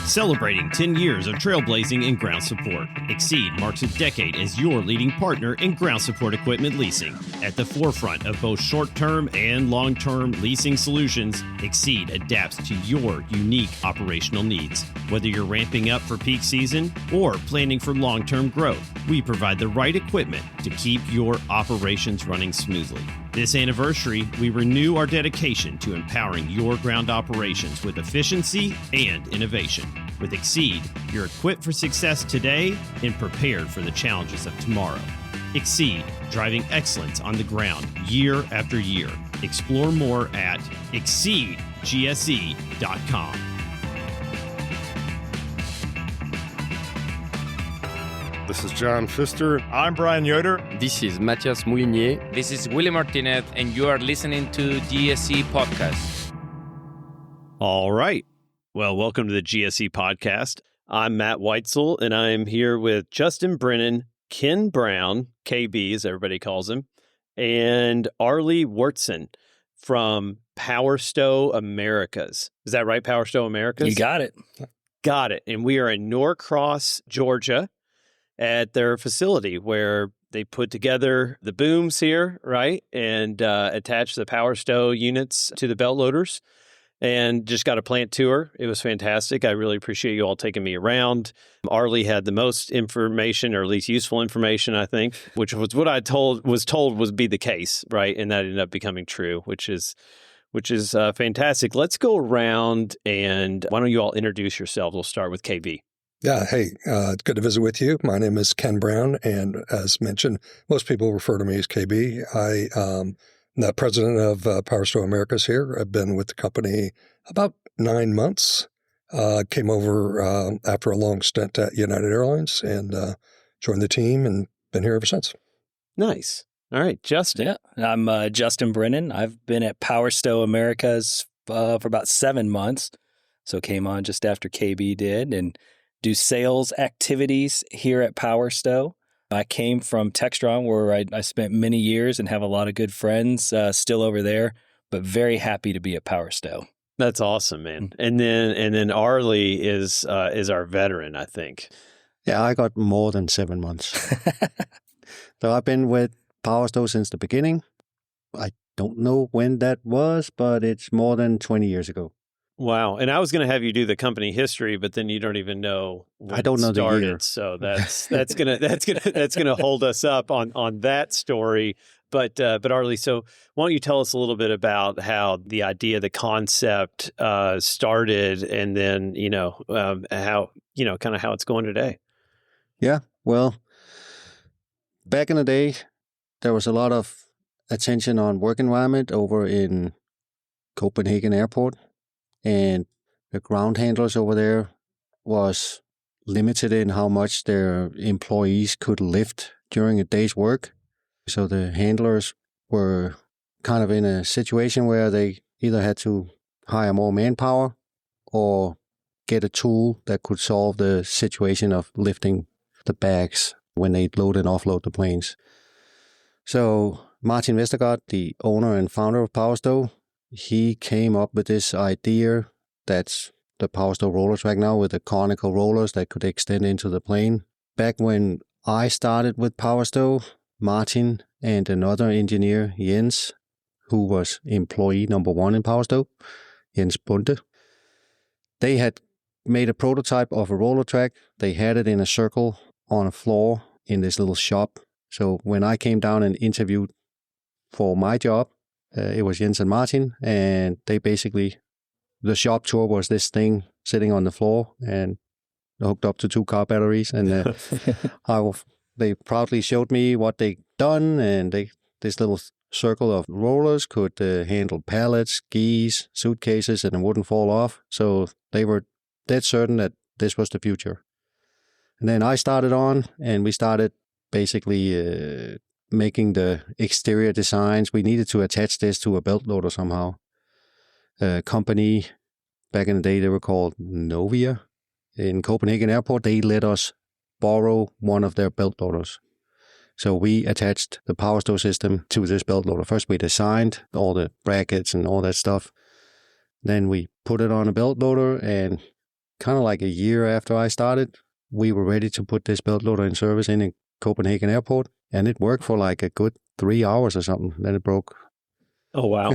Celebrating 10 years of trailblazing in ground support, Exceed marks a decade as your leading partner in ground support equipment leasing. At the forefront of both short-term and long-term leasing solutions, Exceed adapts to your unique operational needs. Whether you're ramping up for peak season or planning for long-term growth, we provide the right equipment to keep your operations running smoothly. This anniversary, we renew our dedication to empowering your ground operations with efficiency and innovation. With Exceed, you're equipped for success today and prepared for the challenges of tomorrow. Exceed, driving excellence on the ground year after year. Explore more at exceedgse.com. This is John Pfister. I'm Brian Yoder. This is Mathias Moulinier. This is Willie Martinez, and you are listening to GSE Podcast. All right. Well, welcome to the GSE Podcast. I'm Matt Weitzel, and I'm here with Justin Brennan, Ken Brown, KB as everybody calls him, and Arlie Wurtson from Power Stow Americas. Is that right, Power Stow Americas? You got it. Got it. And we are in Norcross, Georgia, at their facility where they put together the booms here, right? And attach the Power Stow units to the belt loaders, and just got a plant tour. It was fantastic. I really appreciate you all taking me around. Arlie had the most information, or at least useful information, I think, which was what I was told would be the case, right? And that ended up becoming true, which is fantastic. Let's go around, and why don't you all introduce yourselves? We'll start with KB. Yeah, hey, it's good to visit with you. My name is Ken Brown, and as mentioned, most people refer to me as KB. I'm the president of Power Stow Americas here. I've been with the company about 9 months. Came over after a long stint at United Airlines and joined the team and been here ever since. Nice. All right, Justin. Yeah, I'm Justin Brennan. I've been at Power Stow Americas for about 7 months, so came on just after KB did, and do sales activities here at Power Stow. I came from Textron, where I spent many years and have a lot of good friends still over there, but very happy to be at Power Stow. That's awesome, man. And then Arlie is our veteran, I think. Yeah, I got more than 7 months. So I've been with Power Stow since the beginning. I don't know when that was, but it's more than 20 years ago. Wow. And I was going to have you do the company history, but then you don't even know when I don't know started, the year. So that's gonna hold us up on that story. But Arlie, so why don't you tell us a little bit about how the idea, the concept started, and then how it's going today. Yeah. Well, back in the day, there was a lot of attention on work environment over in Copenhagen Airport. And the ground handlers over there was limited in how much their employees could lift during a day's work. So the handlers were kind of in a situation where they either had to hire more manpower or get a tool that could solve the situation of lifting the bags when they load and offload the planes. So Martin Vestergaard, the owner and founder of Power Stow, he came up with this idea that's the Power Stow roller track now with the conical rollers that could extend into the plane. Back when I started with Power Stow, Martin and another engineer, Jens, who was employee number 1 in Power Stow, Jens Bunde, they had made a prototype of a roller track. They had it in a circle on a floor in this little shop. So when I came down and interviewed for my job, it was Jens and Martin, and the shop tour was this thing sitting on the floor and hooked up to 2 car batteries. And they proudly showed me what they'd done, and this little circle of rollers could handle pallets, skis, suitcases, and it wouldn't fall off. So they were dead certain that this was the future. And then I started on, and we started basically making the exterior designs. We needed to attach this to a belt loader somehow. A company, back in the day, they were called Novia. In Copenhagen Airport, they let us borrow one of their belt loaders. So we attached the Power Stow system to this belt loader. First, we designed all the brackets and all that stuff. Then we put it on a belt loader, and kind of like a year after I started, we were ready to put this belt loader in service in Copenhagen Airport, and it worked for like a good 3 hours or something. Then it broke. Oh, wow.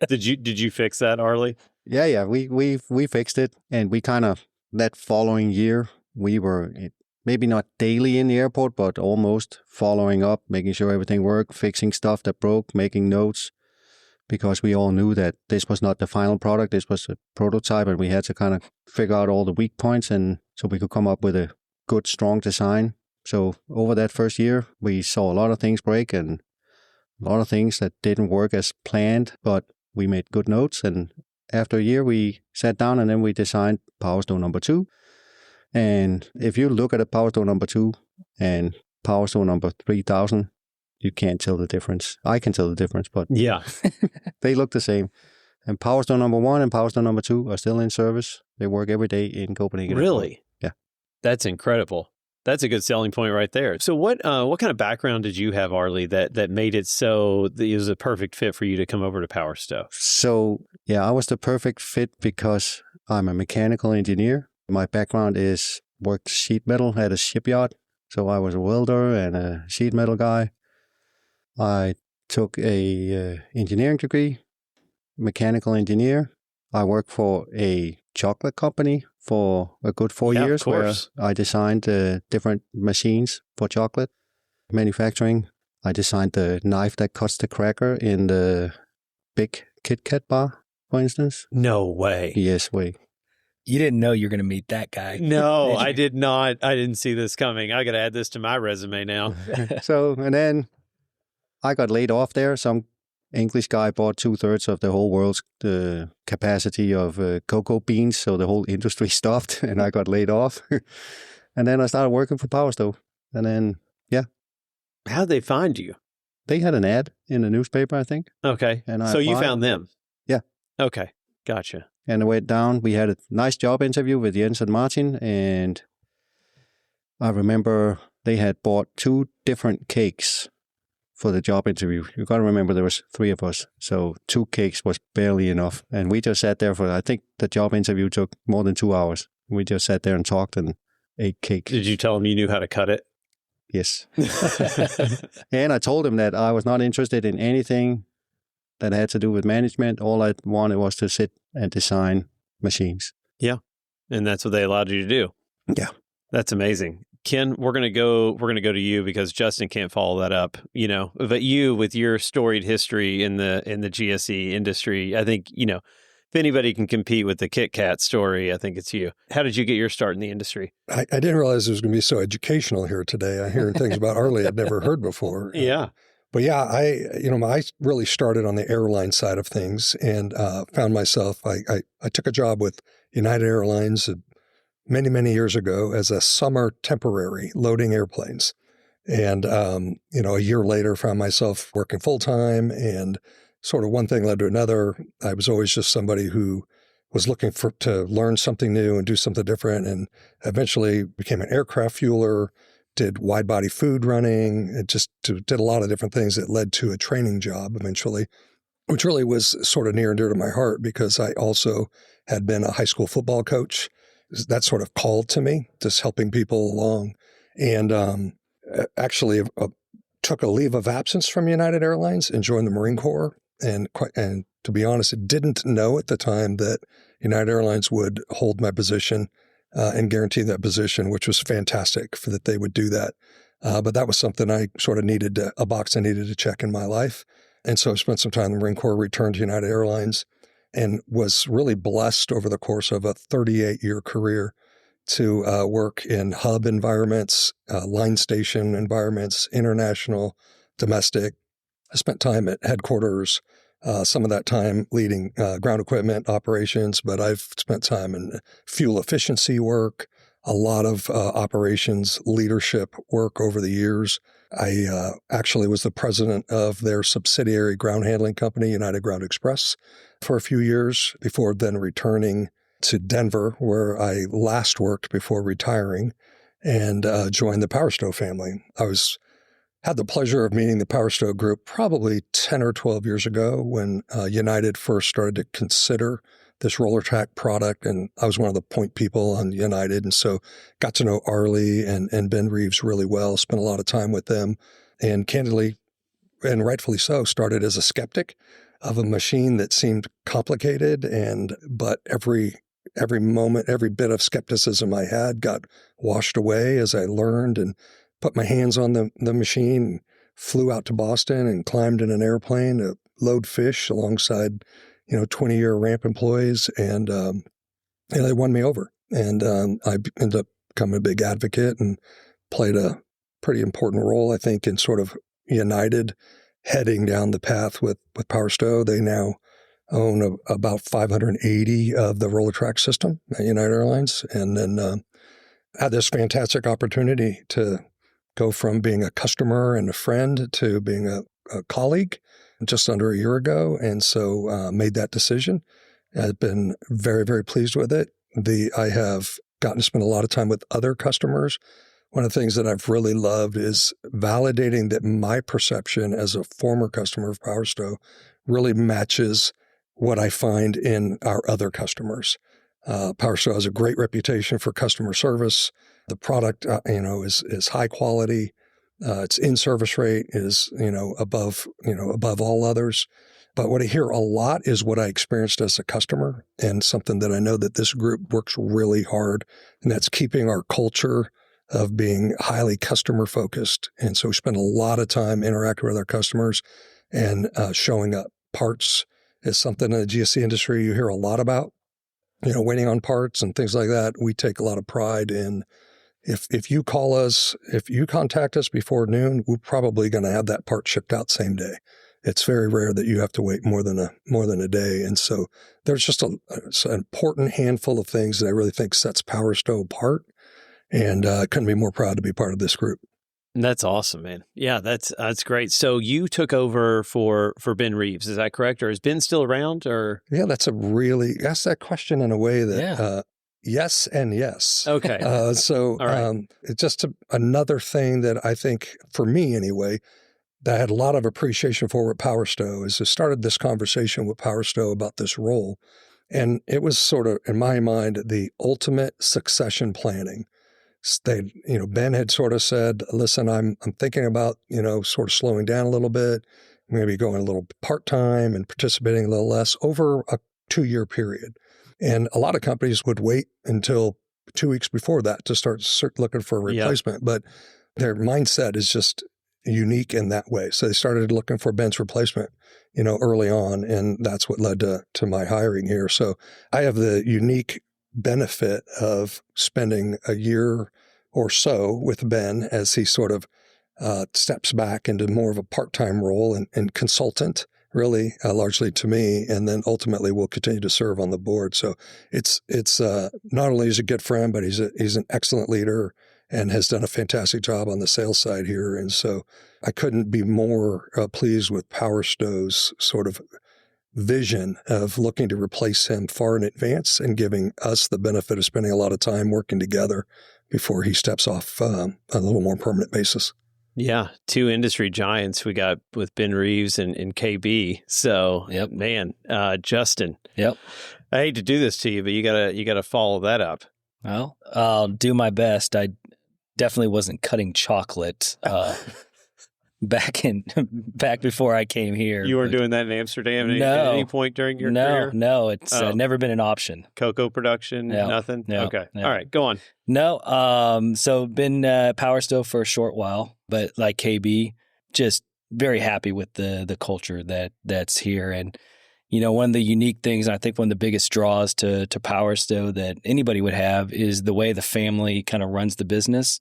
Did you fix that, Arlie? Yeah. We fixed it, and we kind of that following year we were maybe not daily in the airport, but almost following up, making sure everything worked, fixing stuff that broke, making notes, because we all knew that this was not the final product. This was a prototype, and we had to kind of figure out all the weak points, and so we could come up with a good, strong design. So over that first year, we saw a lot of things break and a lot of things that didn't work as planned, but we made good notes. And after a year, we sat down and then we designed Power Stow number 2. And if you look at a Power Stow number 2 and Power Stow number 3000, you can't tell the difference. I can tell the difference, but yeah, they look the same. And Power Stow number 1 and Power Stow number 2 are still in service. They work every day in Copenhagen. Really? Yeah. That's incredible. That's a good selling point right there. So what kind of background did you have, Arlie, that made it so that it was a perfect fit for you to come over to Power Stow? So, yeah, I was the perfect fit because I'm a mechanical engineer. My background is worked sheet metal at a shipyard. So I was a welder and a sheet metal guy. I took a engineering degree, mechanical engineer. I worked for a chocolate company for a good 4 years where I designed different machines for chocolate manufacturing. I designed the knife that cuts the cracker in the big Kit Kat bar, for instance. No way. Yes, way. You didn't know you were going to meet that guy. No, I did not. I didn't see this coming. I got to add this to my resume now. And then I got laid off there. Some English guy bought 2/3 of the whole world's capacity of cocoa beans, so the whole industry stopped, and I got laid off. And then I started working for Power Stow. And then, yeah. How'd they find you? They had an ad in the newspaper, I think. Okay. And so you found them? Yeah. Okay. Gotcha. And I went down. We had a nice job interview with Jens and Martin, and I remember they had bought 2 different cakes for the job interview. You got to remember there was 3 of us, so 2 cakes was barely enough. And we just sat there I think the job interview took more than 2 hours. We just sat there and talked and ate cake. Did you tell them you knew how to cut it? Yes. And I told him that I was not interested in anything that had to do with management. All I wanted was to sit and design machines. Yeah. And that's what they allowed you to do. Yeah. That's amazing. Ken, we're going to go to you because Justin can't follow that up, but you with your storied history in the GSE industry, I think, if anybody can compete with the Kit Kat story, I think it's you. How did you get your start in the industry? I didn't realize it was going to be so educational here today. I'm hearing things about Arlie I'd never heard before. Yeah. But yeah, I really started on the airline side of things and found myself, I took a job with United Airlines many, many years ago as a summer temporary loading airplanes. And, a year later found myself working full time and sort of one thing led to another. I was always just somebody who was looking to learn something new and do something different, and eventually became an aircraft fueler, did wide body food running, and just did a lot of different things that led to a training job eventually, which really was sort of near and dear to my heart because I also had been a high school football coach. That sort of called to me, just helping people along. And actually took a leave of absence from United Airlines and joined the Marine Corps. And to be honest, I didn't know at the time that United Airlines would hold my position and guarantee that position, which was fantastic for that they would do that. But that was something I sort of a box I needed to check in my life. And so I spent some time in the Marine Corps, returned to United Airlines, and was really blessed over the course of a 38-year career to work in hub environments, line station environments, international, domestic. I spent time at headquarters, some of that time leading ground equipment operations, but I've spent time in fuel efficiency work, a lot of operations leadership work over the years. I actually was the president of their subsidiary ground handling company, United Ground Express, for a few years before then returning to Denver, where I last worked before retiring, and joined the Power Stow family. Had the pleasure of meeting the Power Stow group probably 10 or 12 years ago when United first started to consider this roller track product, and I was one of the point people on United, and so got to know Arlie and Ben Reeves really well, spent a lot of time with them, and candidly, and rightfully so, started as a skeptic of a machine that seemed complicated, but every moment, every bit of skepticism I had got washed away as I learned and put my hands on the machine, flew out to Boston and climbed in an airplane to load fish alongside 20-year ramp employees, and they won me over. And I ended up becoming a big advocate and played a pretty important role, I think, in sort of United heading down the path with Power Stow. They now own about 580 of the roller track system at United Airlines, and then had this fantastic opportunity to go from being a customer and a friend to being a colleague just under a year ago. And so made that decision. I've been very, very pleased with it. I have gotten to spend a lot of time with other customers. One of the things that I've really loved is validating that my perception as a former customer of Power Stow really matches what I find in our other customers. Power Stow has a great reputation for customer service. The product, is high quality. Its in-service rate is, above all others. But what I hear a lot is what I experienced as a customer, and something that I know that this group works really hard, and that's keeping our culture of being highly customer focused. And so we spend a lot of time interacting with our customers and showing up. Parts is something in the GSC industry you hear a lot about, waiting on parts and things like that. We take a lot of pride in if you call us, if you contact us before noon, we're probably going to have that part shipped out same day. It's very rare that you have to wait more than a day. And so there's just an important handful of things that I really think sets Power Stow apart. And couldn't be more proud to be part of this group. That's awesome, man. Yeah, that's great. So you took over for Ben Reeves, is that correct? Or is Ben still around? Or yeah, that's ask that question in a way that yes and yes. Okay. So right. It's just another thing that I think, for me anyway, that I had a lot of appreciation for with Power Stow is I started this conversation with Power Stow about this role. And it was sort of, in my mind, the ultimate succession planning. Ben had sort of said, listen, I'm thinking about, sort of slowing down a little bit, maybe going a little part-time and participating a little less over a 2-year period. And a lot of companies would wait until 2 weeks before that to start looking for a replacement. Yep. But their mindset is just unique in that way. So they started looking for Ben's replacement, early on. And that's what led to my hiring here. So I have the unique benefit of spending a year or so with Ben as he sort of steps back into more of a part-time role and consultant, really, largely to me, and then ultimately will continue to serve on the board. So it's not only is he a good friend, but he's an excellent leader and has done a fantastic job on the sales side here. And so I couldn't be more pleased with Power Stow's sort of vision of looking to replace him far in advance and giving us the benefit of spending a lot of time working together before he steps off on a little more permanent basis. Yeah, 2 industry giants we got with Ben Reeves and KB. So, yep. Man, Justin. Yep. I hate to do this to you, but you gotta follow that up. Well, I'll do my best. I definitely wasn't cutting chocolate back before I came here. You weren't doing that in Amsterdam at any point during your career? No, it's never been an option. Cocoa production, nothing? No, okay. No. All right, go on. No, so been Power Stow for a short while, but like KB, just very happy with the culture that's here. And, one of the unique things, and I think one of the biggest draws to Power Stow that anybody would have is the way the family kind of runs the business.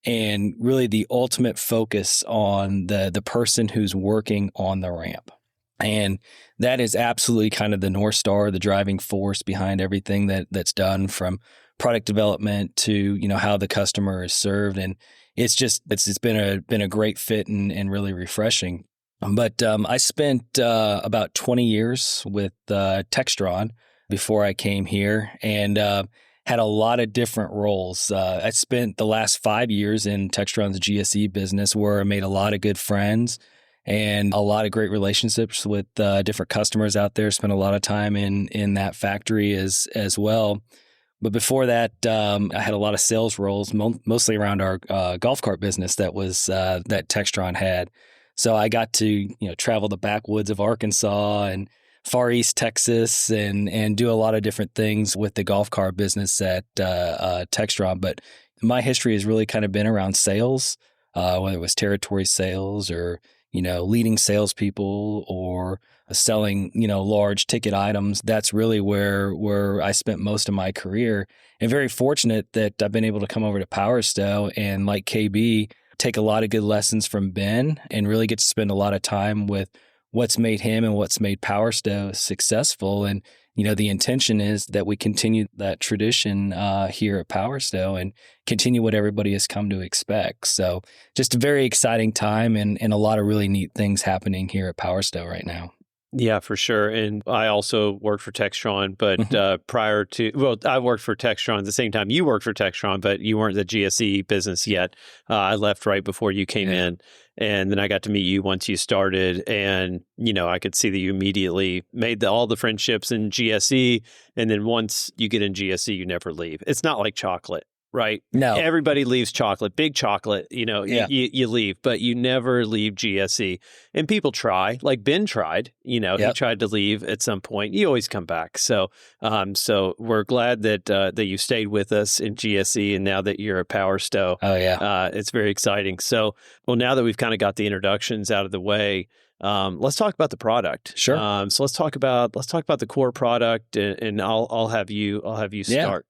And really the ultimate focus on the person who's working on the ramp. And that is absolutely kind of the North Star, the driving force behind everything that's done, from product development to, how the customer is served. And it's been a great fit and really refreshing. But I spent about 20 years with Textron before I came here, and had a lot of different roles. I spent the last 5 years in Textron's GSE business, where I made a lot of good friends and a lot of great relationships with different customers out there. Spent a lot of time in that factory as well. But before that, I had a lot of sales roles, mostly around our golf cart business that Textron had. So I got to travel the backwoods of Arkansas and Far East Texas and do a lot of different things with the golf cart business at Textron. But my history has really kind of been around sales, whether it was territory sales or leading salespeople or selling, large ticket items. That's really where I spent most of my career, and very fortunate that I've been able to come over to Power Stow and, like KB, take a lot of good lessons from Ben and really get to spend a lot of time with what's made him and what's made Power Stow successful. And, the intention is that we continue that tradition here at Power Stow and continue what everybody has come to expect. So just a very exciting time and a lot of really neat things happening here at Power Stow right now. Yeah, for sure. And I also worked for Textron, but I worked for Textron at the same time you worked for Textron, but you weren't the GSE business yet. I left right before you came in. And then I got to meet you once you started. And, I could see that you immediately made all the friendships in GSE. And then once you get in GSE, you never leave. It's not like chocolate. Right? No. Everybody leaves chocolate, big chocolate, you leave, but you never leave GSE. And people try, like Ben tried, he tried to leave at some point. You always come back. So we're glad that you stayed with us in GSE, and now that you're at Power Stow. Oh, yeah. It's very exciting. So, now that we've kind of got the introductions out of the way, let's talk about the product. Sure. So let's talk about the core product, and I'll have you start.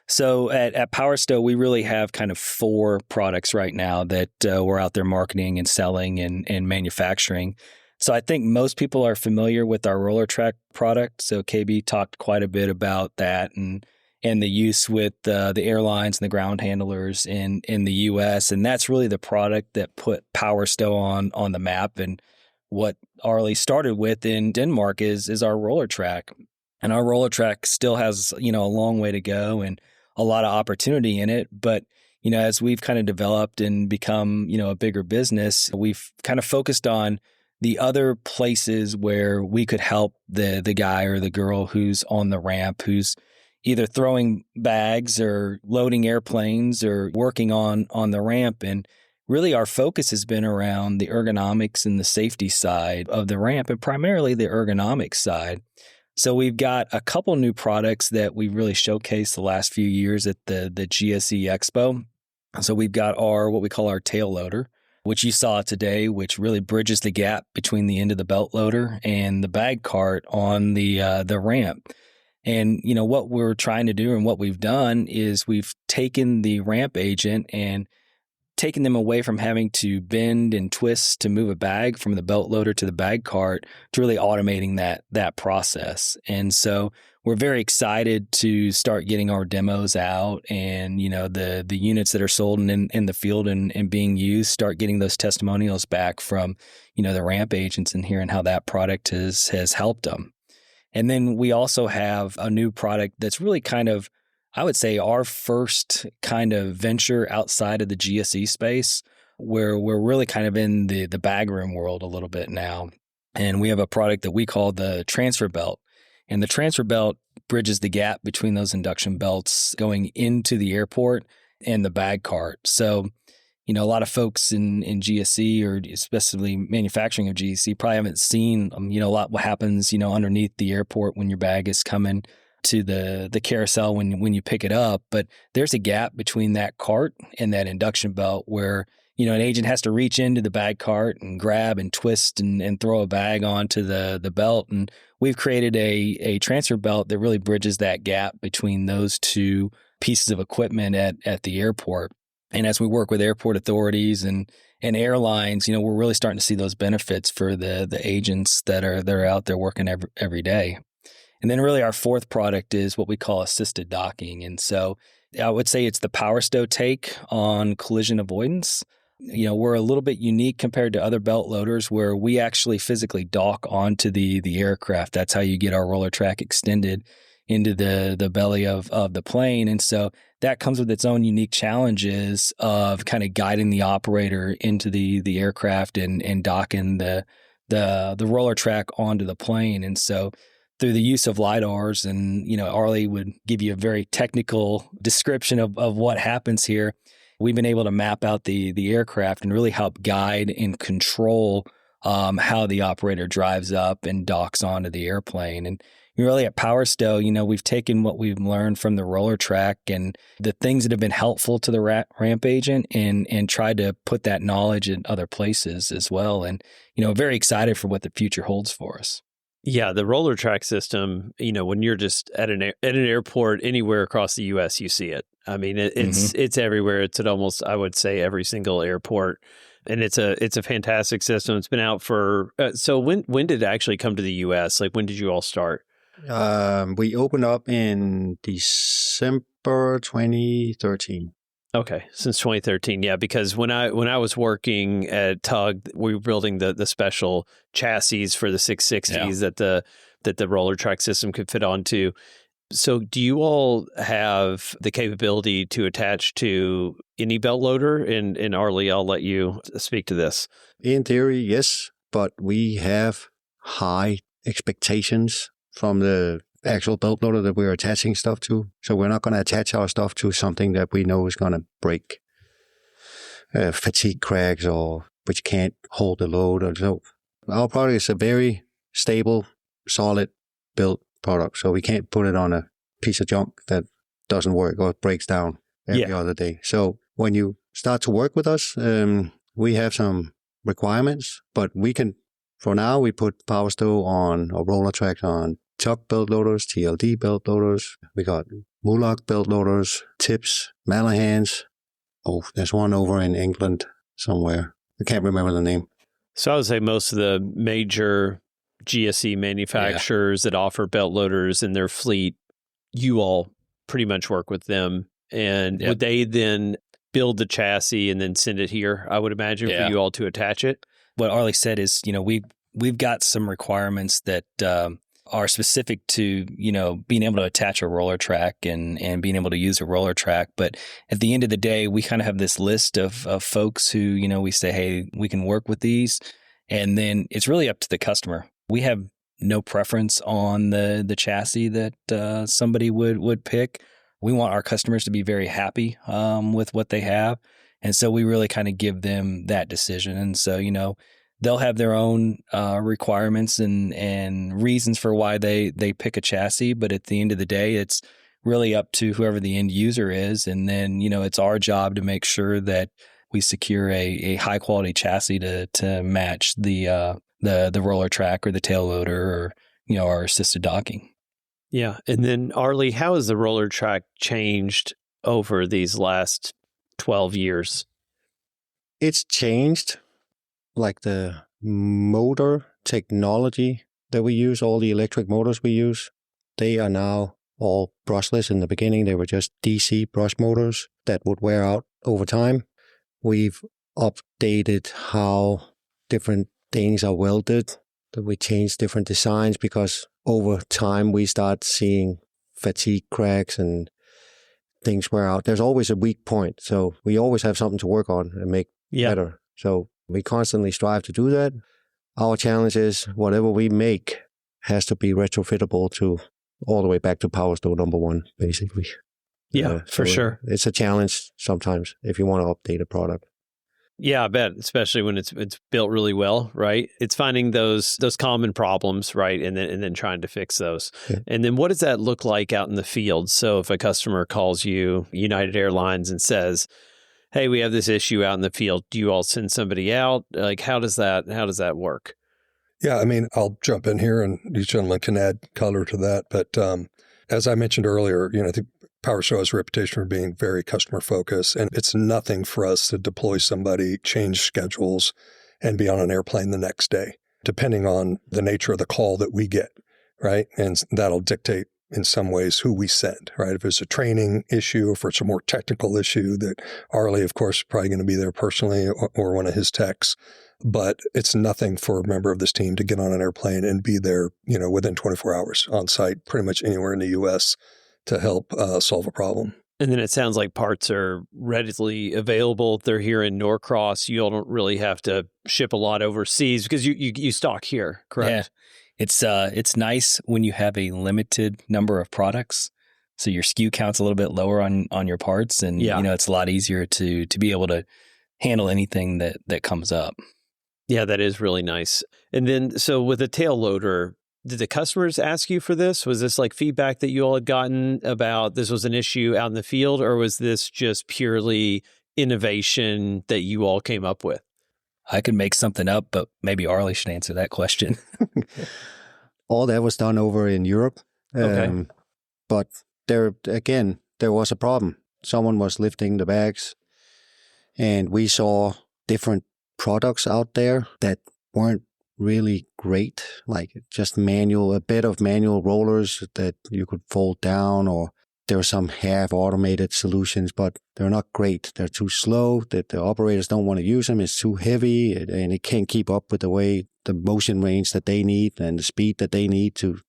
So at Power Stow, we really have kind of 4 products right now that we're out there marketing and selling and manufacturing. So I think most people are familiar with our roller track product. So KB talked quite a bit about that and the use with the airlines and the ground handlers in the U.S. And that's really the product that put Power Stow on the map. And what Arlie started with in Denmark is our roller track. And our roller track still has, a long way to go and a lot of opportunity in it. But, as we've kind of developed and become, a bigger business, we've kind of focused on the other places where we could help the guy or the girl who's on the ramp, who's either throwing bags or loading airplanes or working on the ramp. And really our focus has been around the ergonomics and the safety side of the ramp, and primarily the ergonomics side. So we've got a couple new products that we've really showcased the last few years at the GSE Expo. So we've got what we call our tail loader, which you saw today, which really bridges the gap between the end of the belt loader and the bag cart on the ramp. And, what we're trying to do and what we've done is we've taken the ramp agent and taking them away from having to bend and twist to move a bag from the belt loader to the bag cart to really automating that process. And so we're very excited to start getting our demos out and, the units that are sold in the field and being used, start getting those testimonials back from, the ramp agents and hearing how that product has helped them. And then we also have a new product that's really kind of, I would say, our first kind of venture outside of the GSE space, where we're really kind of in the bag room world a little bit now. And we have a product that we call the transfer belt. And the transfer belt bridges the gap between those induction belts going into the airport and the bag cart. So, a lot of folks in GSE, or especially manufacturing of GSE, probably haven't seen, a lot what happens, underneath the airport when your bag is coming to the carousel when you pick it up. But there's a gap between that cart and that induction belt where, an agent has to reach into the bag cart and grab and twist and throw a bag onto the belt. And we've created a transfer belt that really bridges that gap between those two pieces of equipment at the airport. And as we work with airport authorities and airlines, we're really starting to see those benefits for the agents that are out there working every day. And then really our 4th product is what we call assisted docking. And so I would say it's the Power Stow take on collision avoidance. We're a little bit unique compared to other belt loaders where we actually physically dock onto the aircraft. That's how you get our roller track extended into the belly of the plane. And so that comes with its own unique challenges of kind of guiding the operator into the aircraft and docking the roller track onto the plane. And so through the use of LiDARs, and, Arlie would give you a very technical description of what happens here. We've been able to map out the aircraft and really help guide and control how the operator drives up and docks onto the airplane. And really at Power Stow, we've taken what we've learned from the roller track and the things that have been helpful to the ramp agent and tried to put that knowledge in other places as well. And, very excited for what the future holds for us. Yeah, the roller track system, when you're just at an airport anywhere across the U.S., you see it. I mean, it's everywhere. It's at almost, I would say, every single airport. And it's a fantastic system. It's been out for, so when did it actually come to the U.S.? Like, when did you all start? We opened up in December 2013. Okay, since 2013, yeah. Because when I was working at Tug, we were building the special chassis for the 660s that the roller track system could fit onto. So, do you all have the capability to attach to any belt loader? And Arlie, I'll let you speak to this. In theory, yes, but we have high expectations from the actual belt loader that we're attaching stuff to. So we're not going to attach our stuff to something that we know is going to break, fatigue cracks, or which can't hold the load. Or so. Our product is a very stable, solid built product. So we can't put it on a piece of junk that doesn't work or breaks down every other day. So when you start to work with us, we have some requirements, but we can, for now, we put Power Stow on or roller tracks on Tug belt loaders, TLD belt loaders. We got Mullock belt loaders, Tips, Malahans. Oh, there's one over in England somewhere. I can't remember the name. So I would say most of the major GSE manufacturers that offer belt loaders in their fleet, you all pretty much work with them. And would they then build the chassis and then send it here, I would imagine, for you all to attach it? What Arlie said is, we've got some requirements that are specific to, being able to attach a roller track and being able to use a roller track. But at the end of the day, we kind of have this list of folks who, we say, hey, we can work with these. And then it's really up to the customer. We have no preference on the chassis that somebody would pick. We want our customers to be very happy with what they have. And so we really kind of give them that decision. And so, they'll have their own requirements and reasons for why they pick a chassis. But at the end of the day, it's really up to whoever the end user is. And then, it's our job to make sure that we secure a high quality chassis to match the roller track or the tail loader or, our assisted docking. Yeah. And then Arlie, how has the roller track changed over these last 12 years? It's changed. Like the motor technology that we use, all the electric motors we use, they are now all brushless. In the beginning, they were just DC brush motors that would wear out over time. We've updated how different things are welded, that we change different designs because over time we start seeing fatigue cracks and things wear out. There's always a weak point. So we always have something to work on and make better. So we constantly strive to do that. Our challenge is whatever we make has to be retrofittable to all the way back to Power Stow #1, basically. Yeah, for sure. It's a challenge sometimes if you want to update a product. Yeah, I bet, especially when it's built really well, right? It's finding those common problems, right, and then trying to fix those. Yeah. And then what does that look like out in the field? So if a customer calls you, United Airlines, and says, hey, we have this issue out in the field, do you all send somebody out? Like, how does that work? Yeah, I mean, I'll jump in here and these gentlemen can add color to that. But as I mentioned earlier, I think Power Stow has a reputation for being very customer focused, and it's nothing for us to deploy somebody, change schedules, and be on an airplane the next day, depending on the nature of the call that we get, right? And that'll dictate in some ways who we send, right? If it's a training issue, if it's a more technical issue that Arlie, of course, is probably going to be there personally or one of his techs. But it's nothing for a member of this team to get on an airplane and be there, within 24 hours on site, pretty much anywhere in the U.S. to help solve a problem. And then it sounds like parts are readily available. They're here in Norcross. You all don't really have to ship a lot overseas because you stock here, correct? Yeah. It's nice when you have a limited number of products. So your SKU count's a little bit lower on your parts, and it's a lot easier to be able to handle anything that comes up. Yeah, that is really nice. And then, so with a tail loader, did the customers ask you for this? Was this like feedback that you all had gotten about this was an issue out in the field, or was this just purely innovation that you all came up with? I could make something up, but maybe Arlie should answer that question. All that was done over in Europe. Okay. But there was a problem. Someone was lifting the bags, and we saw different products out there that weren't really great, like just a bit of manual rollers that you could fold down, or there were some half automated solutions, but they're not great. They're too slow, that the operators don't want to use them. It's too heavy, and it can't keep up with the motion range that they need and the speed that they need to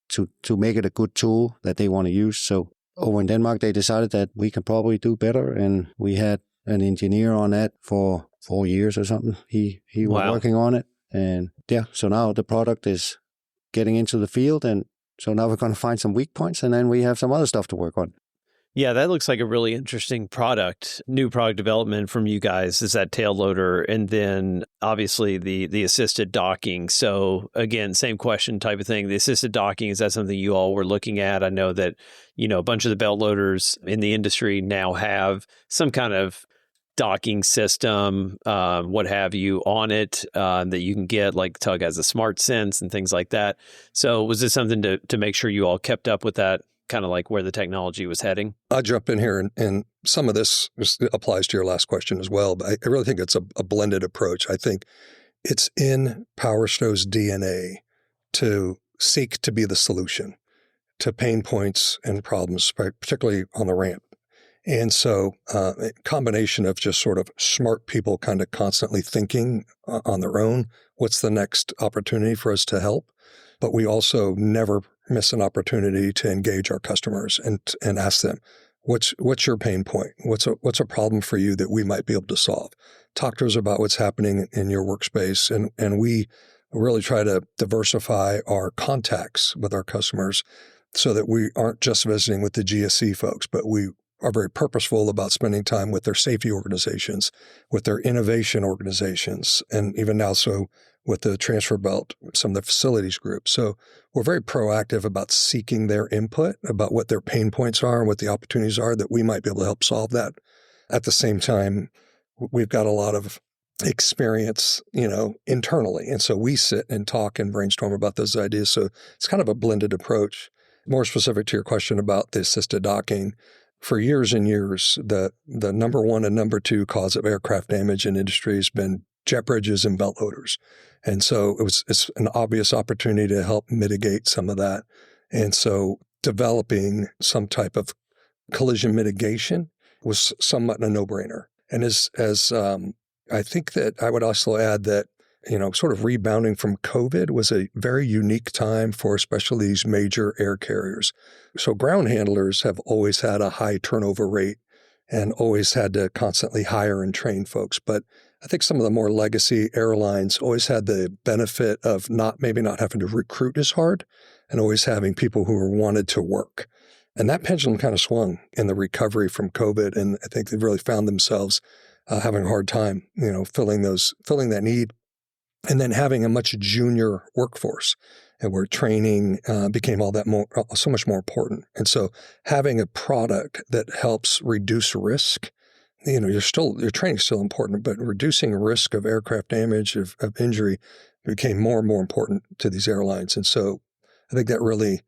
make it a good tool that they want to use. So over in Denmark, they decided that we can probably do better, and we had an engineer on that for 4 years or something. He was working on it. And so now the product is getting into the field, and so now we're going to find some weak points, and then we have some other stuff to work on. Yeah, that looks like a really interesting product. New product development from you guys is that tail loader, and then obviously the assisted docking. So again, same question type of thing. The assisted docking, is that something you all were looking at? I know that, a bunch of the belt loaders in the industry now have some kind of docking system, what have you, on it that you can get, like Tug has a Smart Sense and things like that. So was this something to make sure you all kept up with that, kind of like where the technology was heading? I'll jump in here, and some of this applies to your last question as well, but I really think it's a blended approach. I think it's in Power Stow's DNA to seek to be the solution to pain points and problems, particularly on the ramp. And so a combination of just sort of smart people kind of constantly thinking on their own, what's the next opportunity for us to help? But we also never miss an opportunity to engage our customers and ask them, what's your pain point? What's a problem for you that we might be able to solve? Talk to us about what's happening in your workspace. And we really try to diversify our contacts with our customers so that we aren't just visiting with the GSC folks, but we are very purposeful about spending time with their safety organizations, with their innovation organizations, and even now so with the transfer belt, some of the facilities groups. So we're very proactive about seeking their input about what their pain points are and what the opportunities are that we might be able to help solve that. At the same time, we've got a lot of experience, internally. And so we sit and talk and brainstorm about those ideas. So it's kind of a blended approach. More specific to your question about the assisted docking, for years and years, the number one and number two cause of aircraft damage in industry has been jet bridges and belt loaders. And so it's an obvious opportunity to help mitigate some of that. And so developing some type of collision mitigation was somewhat a no-brainer. And as I think that I would also add that, sort of rebounding from COVID was a very unique time for especially these major air carriers. So ground handlers have always had a high turnover rate and always had to constantly hire and train folks. But I think some of the more legacy airlines always had the benefit of maybe not having to recruit as hard and always having people who wanted to work. And that pendulum kind of swung in the recovery from COVID. And I think they've really found themselves having a hard time, filling that need. And then having a much junior workforce, and where training became so much more important. And so having a product that helps reduce risk, your training is still important, but reducing risk of aircraft damage, of injury, became more and more important to these airlines. And so I think that really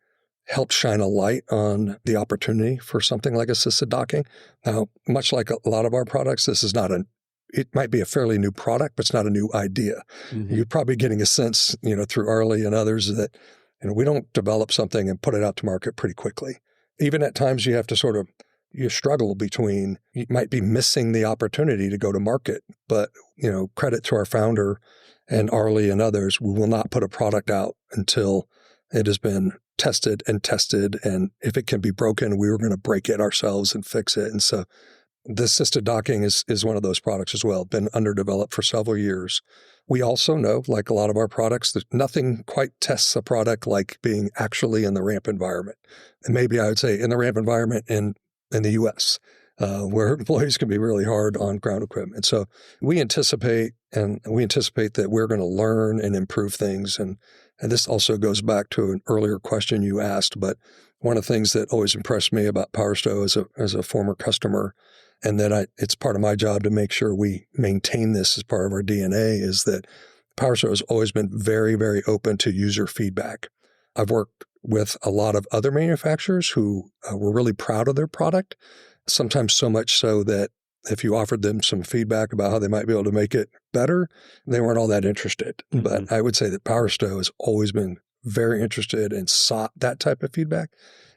helped shine a light on the opportunity for something like assisted docking. Now, much like a lot of our products, this is not it might be a fairly new product, but it's not a new idea. Mm-hmm. You're probably getting a sense, through Arlie and others that, we don't develop something and put it out to market pretty quickly. Even at times you have to you struggle between, you might be missing the opportunity to go to market, but, credit to our founder and Arlie and others, we will not put a product out until it has been tested and tested. And if it can be broken, we were going to break it ourselves and fix it. And so the assisted docking is one of those products as well, been underdeveloped for several years. We also know, like a lot of our products, that nothing quite tests a product like being actually in the ramp environment. And maybe I would say in the ramp environment in the U.S., where employees can be really hard on ground equipment. So we anticipate that we're going to learn and improve things. And this also goes back to an earlier question you asked. But one of the things that always impressed me about Power Stow as a former customer, and that it's part of my job to make sure we maintain this as part of our DNA, is that Power Stow has always been very, very open to user feedback. I've worked with a lot of other manufacturers who were really proud of their product, sometimes so much so that if you offered them some feedback about how they might be able to make it better, they weren't all that interested. Mm-hmm. But I would say that Power Stow has always been very interested and sought that type of feedback.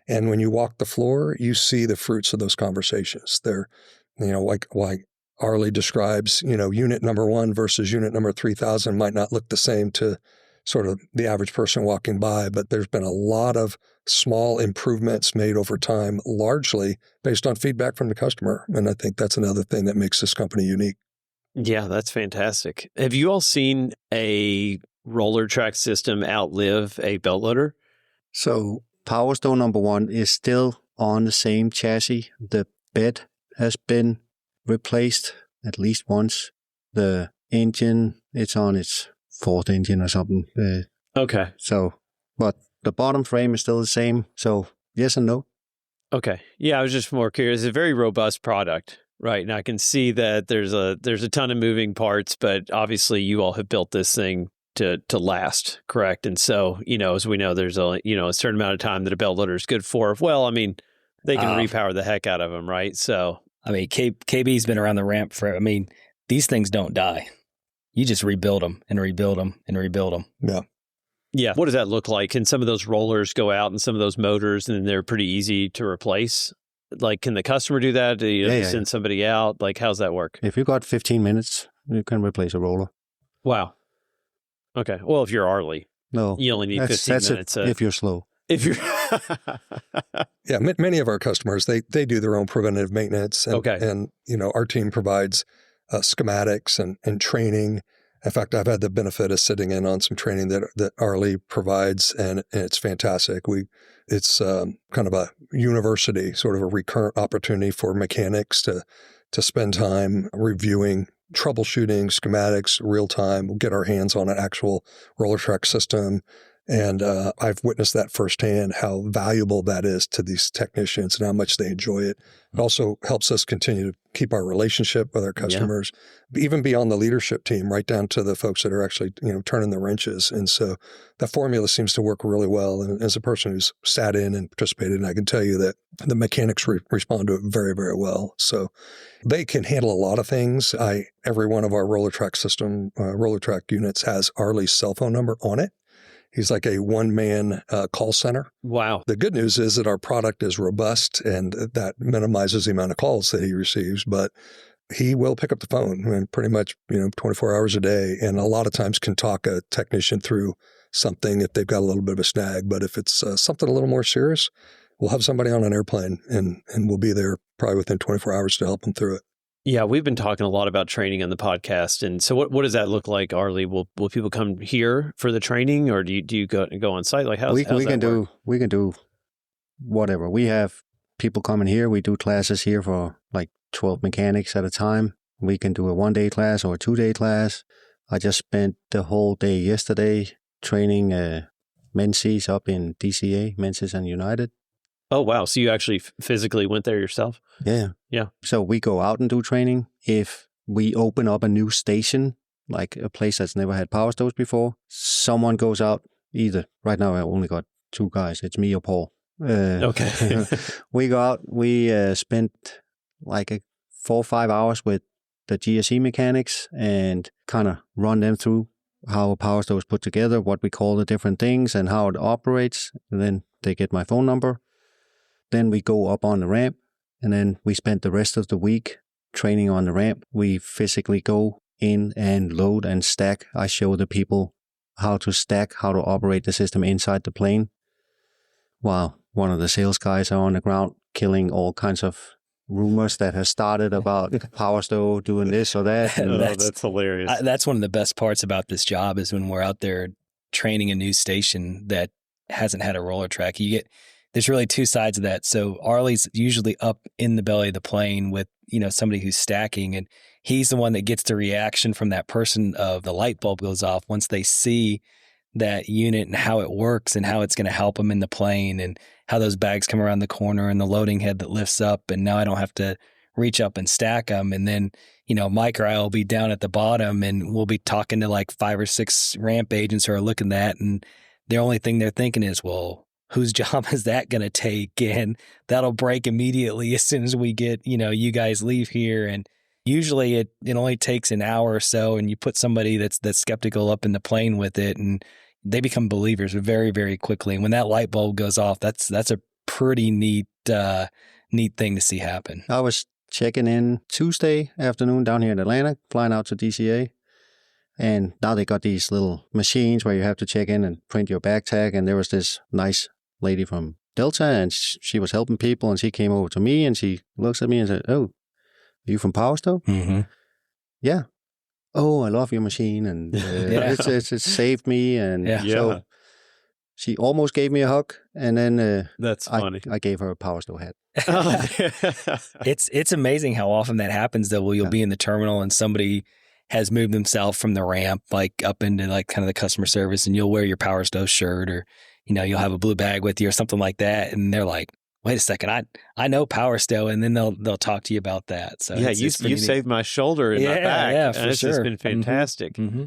And when you walk the floor, you see the fruits of those conversations. They're, like Arlie describes, unit number 1 versus unit number 3,000 might not look the same to sort of the average person walking by, but there's been a lot of small improvements made over time, largely based on feedback from the customer. And I think that's another thing that makes this company unique. Yeah, that's fantastic. Have you all seen a roller track system outlive a belt loader? So Power Stow number 1 is still on the same chassis. The bed has been replaced at least once. The engine, it's on its 4th engine or something. Okay. So, but the bottom frame is still the same. So yes and no. Okay. Yeah, I was just more curious. It's a very robust product, right? And I can see that there's a ton of moving parts, but obviously you all have built this thing to last, correct? And so, as we know, there's a certain amount of time that a belt loader is good for. Well, I mean, they can repower the heck out of them, right? So, I mean, KB's been around the ramp these things don't die. You just rebuild them and rebuild them and rebuild them. Yeah. Yeah. What does that look like? Can some of those rollers go out and some of those motors, and they're pretty easy to replace? Like, can the customer do that? Do you send somebody out? Like, how's that work? If you got 15 minutes, you can replace a roller. Wow. Okay. Well, if you're Arlie, no, you only need 15 minutes. If you're slow. If you're Yeah, many of our customers, they do their own preventative maintenance. And, okay. And, our team provides schematics and training. In fact, I've had the benefit of sitting in on some training that Arlie provides, and it's fantastic. It's kind of a university, sort of a recurrent opportunity for mechanics to spend time reviewing, troubleshooting, schematics, real time. We'll get our hands on an actual roller track system. And I've witnessed that firsthand, how valuable that is to these technicians and how much they enjoy it. It also helps us continue to keep our relationship with our customers, even beyond the leadership team, right down to the folks that are actually, turning the wrenches. And so that formula seems to work really well. And as a person who's sat in and participated, and I can tell you that the mechanics respond to it very, very well. So they can handle a lot of things. Every one of our roller track units has Arlie's cell phone number on it. He's like a one-man call center. Wow. The good news is that our product is robust, and that minimizes the amount of calls that he receives. But he will pick up the phone pretty much 24 hours a day, and a lot of times can talk a technician through something if they've got a little bit of a snag. But if it's something a little more serious, we'll have somebody on an airplane, and we'll be there probably within 24 hours to help them through it. Yeah, we've been talking a lot about training on the podcast. And so what does that look like, Arlie? Will people come here for the training, or do you go on site? Like how's that work? We can do whatever. We have people coming here. We do classes here for like 12 mechanics at a time. We can do a 1-day class or a 2-day class. I just spent the whole day yesterday training Menzies up in DCA, Menzies and United. Oh, wow. So you actually physically went there yourself? Yeah. Yeah. So we go out and do training. If we open up a new station, like a place that's never had Power Stows before, someone goes out either. Right now, I only got 2 guys. It's me or Paul. Okay. We go out. We spent like 4 or 5 hours with the GSE mechanics and kind of run them through how a Power Stow is put together, what we call the different things, and how it operates. And then they get my phone number. Then we go up on the ramp, and then we spend the rest of the week training on the ramp. We physically go in and load and stack. I show the people how to stack, how to operate the system inside the plane. while one of the sales guys are on the ground killing all kinds of rumors that has started about Power Stow doing this or that. Oh, that's hilarious. That's one of the best parts about this job is when we're out there training a new station that hasn't had a roller track. There's really two sides of that. So Arlie's usually up in the belly of the plane with, somebody who's stacking, and he's the one that gets the reaction from that person of the light bulb goes off once they see that unit and how it works and how it's going to help them in the plane and how those bags come around the corner and the loading head that lifts up. And now I don't have to reach up and stack them. And then, Mike or I will be down at the bottom and we'll be talking to like 5 or 6 ramp agents who are looking at that. And the only thing they're thinking is, well, whose job is that going to take? And that'll break immediately as soon as we get, you guys leave here. And usually it only takes an hour or so, and you put somebody that's skeptical up in the plane with it, and they become believers very, very quickly. And when that light bulb goes off, that's a pretty neat thing to see happen. I was checking in Tuesday afternoon down here in Atlanta, flying out to DCA. And now they got these little machines where you have to check in and print your bag tag. And there was this nice lady from Delta, and she was helping people, and she came over to me and she looks at me and said, "Oh, are you from Power Stow?" Mm-hmm. Yeah. "Oh, I love your machine, and it saved me." And so she almost gave me a hug, and then That's funny. I gave her a Power Stow hat. It's amazing how often that happens, though. You'll be in the terminal and somebody has moved themselves from the ramp like up into like kind of the customer service, and you'll wear your Power Stow shirt, or you'll have a blue bag with you or something like that, and they're like, "Wait a second, I know Power Stow," and then they'll talk to you about that. So you saved my shoulder and my back. Yeah, for it's sure. just been fantastic. Mm-hmm.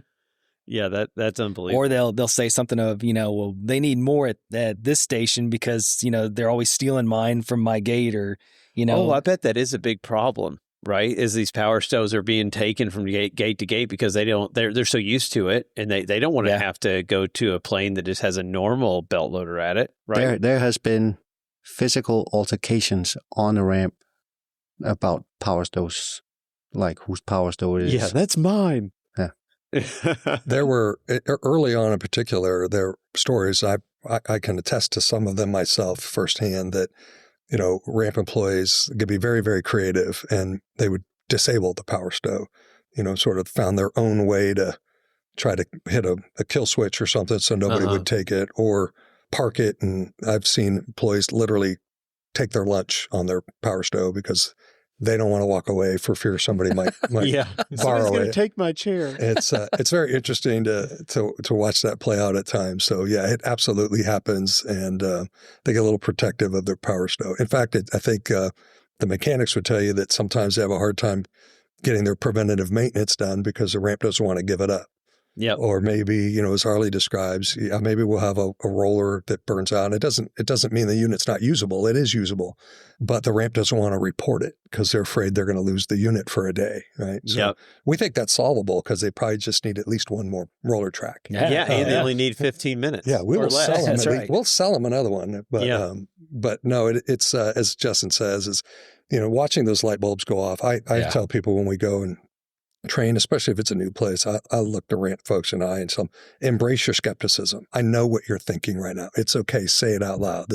Yeah, that's unbelievable. Or they'll say something of, well, they need more at this station because they're always stealing mine from my gate, or Oh, I bet that is a big problem, right? Is these Power Stows are being taken from gate to gate because they're so used to it, and they don't want to have to go to a plane that just has a normal belt loader at it, right? There has been physical altercations on the ramp about Power Stows, like whose Power Stow it is. Yeah, that's mine. Yeah. There were, early on in particular, there were stories, I can attest to some of them myself firsthand, that, ramp employees could be very, very creative, and they would disable the Power Stow, sort of found their own way to try to hit a kill switch or something so nobody would take it, or park it. And I've seen employees literally take their lunch on their Power Stow because they don't want to walk away for fear somebody might borrow going to it. take my chair. It's very interesting to watch that play out at times. So yeah, it absolutely happens, and they get a little protective of their Power Stow. In fact, I think the mechanics would tell you that sometimes they have a hard time getting their preventative maintenance done because the ramp doesn't want to give it up. Yeah. Or maybe, as Harley describes, maybe we'll have a roller that burns out. It doesn't mean the unit's not usable. It is usable, but the ramp doesn't want to report it because they're afraid they're going to lose the unit for a day, right? So we think that's solvable because they probably just need at least one more roller track. And they only need 15 minutes. Yeah, we will sell them. Right. We'll sell them another one. But no, it's as Justin says, is watching those light bulbs go off. I tell people when we go and train, especially if it's a new place, I look the ramp folks in the eye and tell them, embrace your skepticism. I know what you're thinking right now. It's okay. Say it out loud.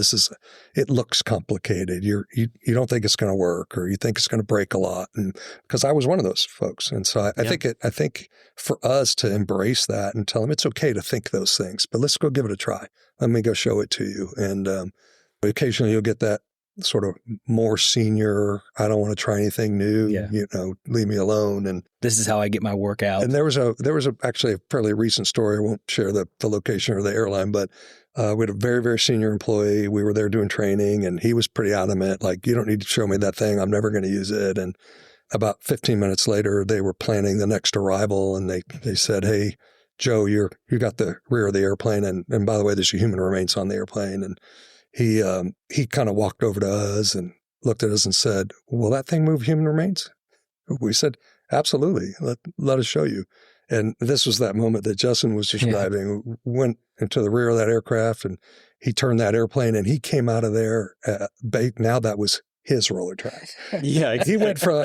It looks complicated. You don't think it's going to work, or you think it's going to break a lot. And because I was one of those folks. And so I think for us to embrace that and tell them it's okay to think those things, but let's go give it a try. Let me go show it to you. And occasionally you'll get that sort of more senior, I don't want to try anything new, leave me alone. And this is how I get my workout. And there was actually a fairly recent story. I won't share the location or the airline, but we had a very, very senior employee. We were there doing training, and he was pretty adamant, like, you don't need to show me that thing. I'm never going to use it. And about 15 minutes later, they were planning the next arrival, and they said, "Hey, Joe, you got the rear of the airplane. And by the way, there's a human remains on the airplane." And he kind of walked over to us and looked at us and said, "Will that thing move human remains?" We said, "Absolutely. Let us show you." And this was that moment that Justin was describing. Went into the rear of that aircraft, and he turned that airplane, and he came out of there. Now that was his roller track. Yeah, exactly.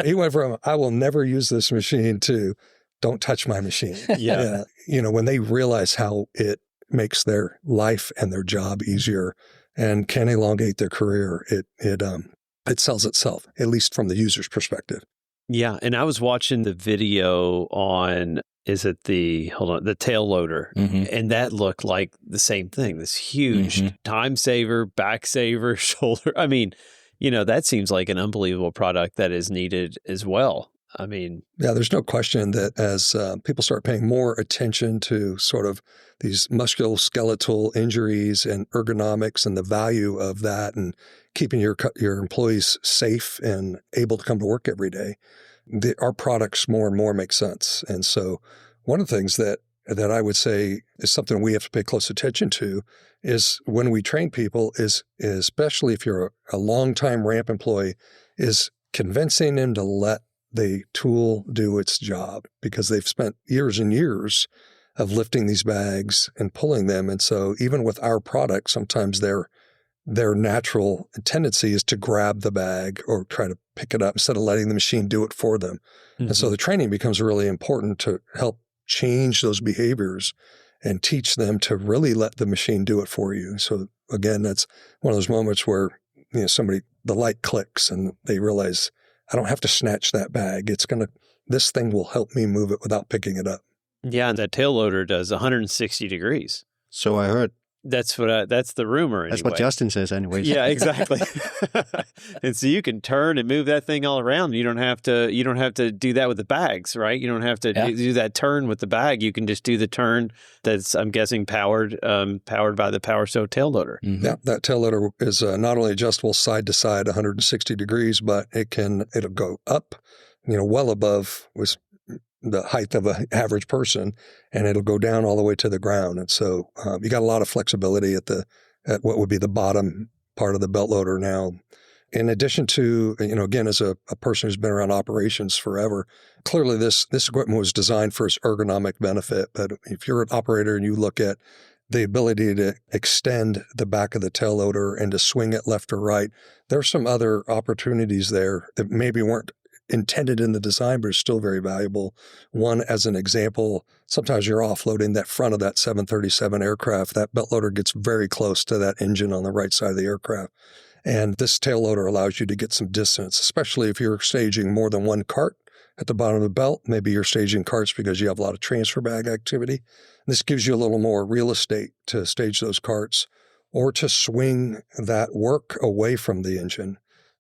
He went from I will never use this machine to don't touch my machine. Yeah. When they realize how it makes their life and their job easier, and can elongate their career, it sells itself, at least from the user's perspective. Yeah. And I was watching the video on, the tail loader. And that looked like the same thing, this huge time saver, back saver, shoulder. I mean, that seems like an unbelievable product that is needed as well. I mean, yeah, there's no question that as people start paying more attention to sort of these musculoskeletal injuries and ergonomics and the value of that and keeping your employees safe and able to come to work every day, our products more and more make sense. And so one of the things that I would say is something we have to pay close attention to is when we train people is especially if you're a long-time ramp employee, is convincing them to let the tool do its job, because they've spent years and years of lifting these bags and pulling them. And so even with our product, sometimes their natural tendency is to grab the bag or try to pick it up instead of letting the machine do it for them. And so the training becomes really important to help change those behaviors and teach them to really let the machine do it for you. So again, that's one of those moments where, the light clicks and they realize, I don't have to snatch that bag. This thing will help me move it without picking it up. yeah, and that tail loader does 160 degrees. So I heard. That's the rumor. That's anyway. what Justin says anyways. Yeah, exactly. And so you can turn and move that thing all around. You don't have to do that with the bags, right? You don't have to do that turn with the bag. You can just do the turn that's, I'm guessing, powered by the Power Stow tail loader. Yeah, that tail loader is not only adjustable side to side 160 degrees, but it'll go up, well above the height of an average person, and it'll go down all the way to the ground. And so you got a lot of flexibility at what would be the bottom part of the belt loader now. In addition to, again, as a person who's been around operations forever, clearly this equipment was designed for its ergonomic benefit. But if you're an operator and you look at the ability to extend the back of the tail loader and to swing it left or right, there's some other opportunities there that maybe weren't intended in the design, but is still very valuable. One, as an example, sometimes you're offloading that front of that 737 aircraft. That belt loader gets very close to that engine on the right side of the aircraft. And this tail loader allows you to get some distance, especially if you're staging more than one cart at the bottom of the belt. Maybe you're staging carts because you have a lot of transfer bag activity. This gives you a little more real estate to stage those carts or to swing that work away from the engine.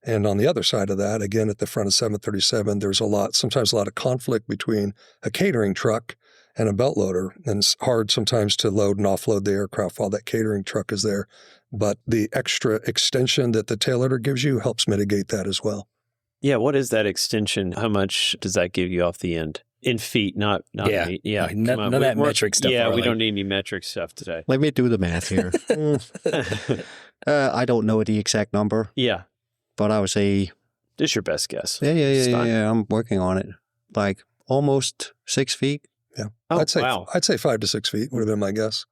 And on the other side of that, again, at the front of 737, there's sometimes a lot of conflict between a catering truck and a belt loader. And it's hard sometimes to load and offload the aircraft while that catering truck is there. But the extra extension that the tail loader gives you helps mitigate that as well. Yeah. What is that extension? How much does that give you off the end? In feet, not feet. Yeah. None of that metric stuff. Yeah, we don't need any metric stuff today. Let me do the math here. I don't know the exact number. Yeah. But I would say... Just your best guess. Yeah. I'm working on it. Like almost 6 feet. Yeah. Oh, wow. I'd say 5 to 6 feet would have been my guess.